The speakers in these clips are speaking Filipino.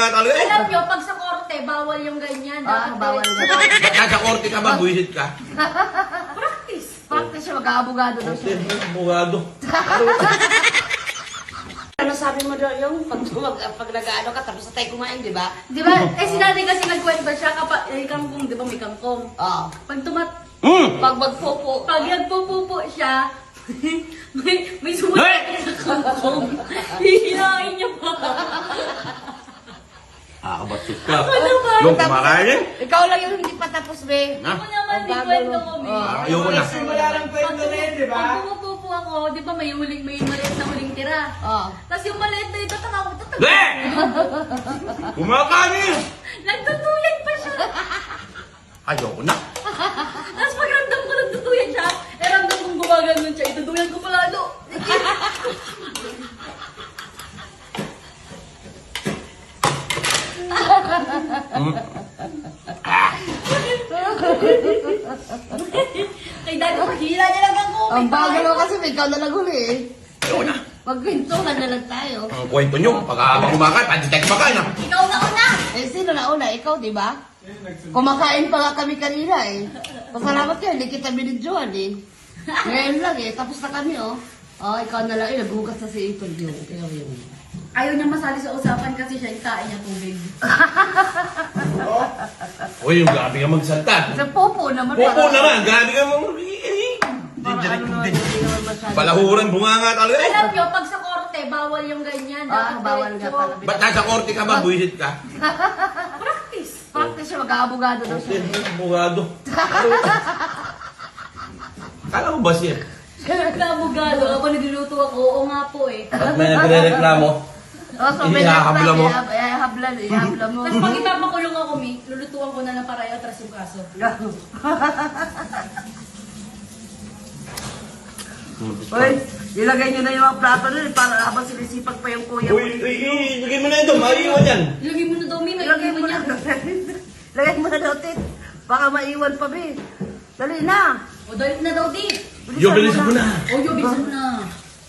nga talaga eh. Alam nyo, pag sa korte, bawal yung ganyan. Bawal na. Ba't nasa korte ka ba? Buwisit ka? Practice. Practice siya, mag-aabogado daw siya. Abogado. Ano sabi mo daw yung pag nag-ano ka, tapos tayo kumain, di ba? Di ba? Eh, si nanay kasi nagkwento siya kapag, kangkong, di ba may kangkong? Oo. Pag Pag magpupo. pag nagpupupo siya, may sumunod sa kangkong. Hihinain niya pa. Batsot ka. Ano ba? Yung kumakain eh. Ikaw lang yung hindi pa tapos, be. Ha? Ako naman, Ang di bagal kwento mo. ko, Mi. Ayoko na. Simula ng kwento na yun, di ba? Pag pumupupo ako, di ba may maliit na huling tira. Oo. Tapos yung maliit na ito, tataka ko, Be! Kumakain eh. nagtutuyan pa siya. Ayoko na. Tapos pag ramdam ko nagtutuyan siya, eh ramdam kong gumaganon siya, itutuyan ko palalo. Kay dati ko, hila niya lang ako. Ang bagal mo kasi, be, ikaw na lang huli eh. Ayoko na. Magkwentuhan na lang tayo. Ang kwento nyo, pag kumakain, pati tayo kumakain ah. Ikaw na una. Eh, sino na una? Ikaw, di ba? Kumakain pa nga kami kanina eh. Pasalamat ka, hindi kita binidyohan eh. Ngayon lang eh, tapos na kami oh. Oh, ikaw na lang eh, naghugas na si Ipon yung. Ikaw yung. Ayaw niya masali sa usapan kasi siya itain niya tubig. Uy, yung grabe ka magsalta. Sa popo naman. Pupo para- naman, grabe ka mong... para ano naman, hindi naman masyado. Palahuran, bunga nga talaga eh. Alam niyo, pag sa korte, bawal yung ganyan. Bawal nga pala. Ba't nasa korte ka ba? Buwisit ka? Practice. Practice siya, mag-aabogado daw siya. Abogado. Kala mo ba siya? Nagkabugado ako, nagluluto ako. Oo nga po eh. At may nagre-reklamo. Oh, so may Ihahabla mo. Ihahabla mo. Tapos pag ipapakulong ako, Mi, lulutuan ko na ng parayo, atras yung kaso. Uy, ilagay nyo na yung mga plato nun para habang sinisipag pa yung kuya mo. Uy, lagay mo na ito, maiiwan yan. Ilagay mo na daw, Mi, may Ilagay mo iwan na. yan. Lagay mo na daw, Tit. Baka maiwan pa, be. Dali na. O, dalit na daw, di. Yo, bilisan mo na. O, yo, bilisan mo na.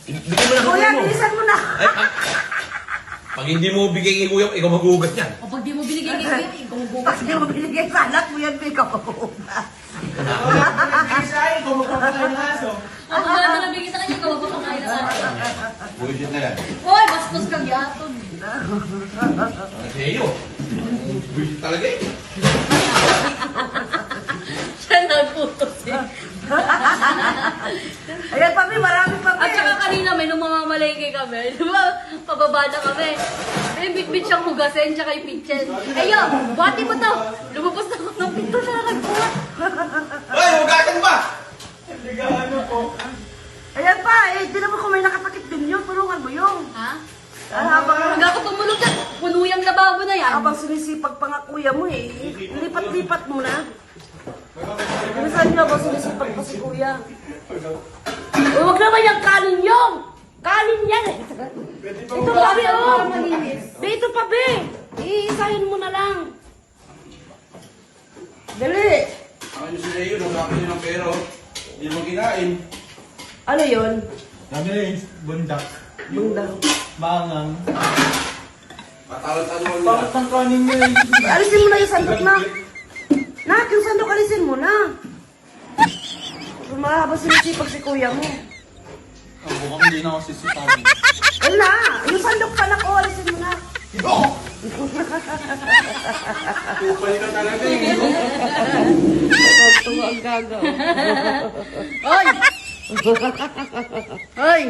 Bigyan mo na Kuya, kuya mo. bilisan mo na. Ay, pag hindi mo bigay kay kuya, ikaw maghuhugas niyan. O, pag di mo binigay kay Kuya, ikaw magbukas. Pag di mo binigay sa anak mo yan, be, kapapunas. Isa ay, kumakain ng aso. O, kung wala na nabigay sa kanya, ikaw magpapakain na sa akin. Buwisit na yan. Hoy, bastos kang yatod. Sa'yo. Buwisit talaga eh. Siya nagputos eh. Ayan pa, be, marami pa, At be. saka kanina may nung mamamalengke kami. Di ba? Pababa na kami. May bit-bit siyang hugasin, tsaka yung pitchen. Ayo, buhati mo to. Lumabas na ako ng pinto na nagbuhat. Ay, hugasan ba? Nag-ano po. Ayan pa, eh, di naman kung may nakatakip din yun, tulungan mo yung. Ha? Habang, Hanggang ako tumulog yan. Puno yung lababo na yan. habang sinisipag pa nga kuya mo eh, lipat-lipat mo na. Bilisan niyo habang sinisipag pa si kuya. Uy, wag naman yung kanin yung! Kanin yan eh! Ito pa, be, oh! Be, ito pa, be! Iisahin mo na lang. Dali! Ano sila yun? Nagkakain nyo ng pera oh. Hindi mo kinain. Ano yun? Dami na yung bundak. Bundang. Mangang. Matalat-ano nila. Bakit ang kanin nyo yun? Alisin mo na yung sandok na. Nak, yung sandok alisin mo na. Habang sinisipag si kuya mo. Ang bukang hindi na ako sisipagin. Wala! Yung sandok pa na ko, alisin mo na. Kupal ka talaga eh. Tuwa ang gagaw. Hoy! Hoy!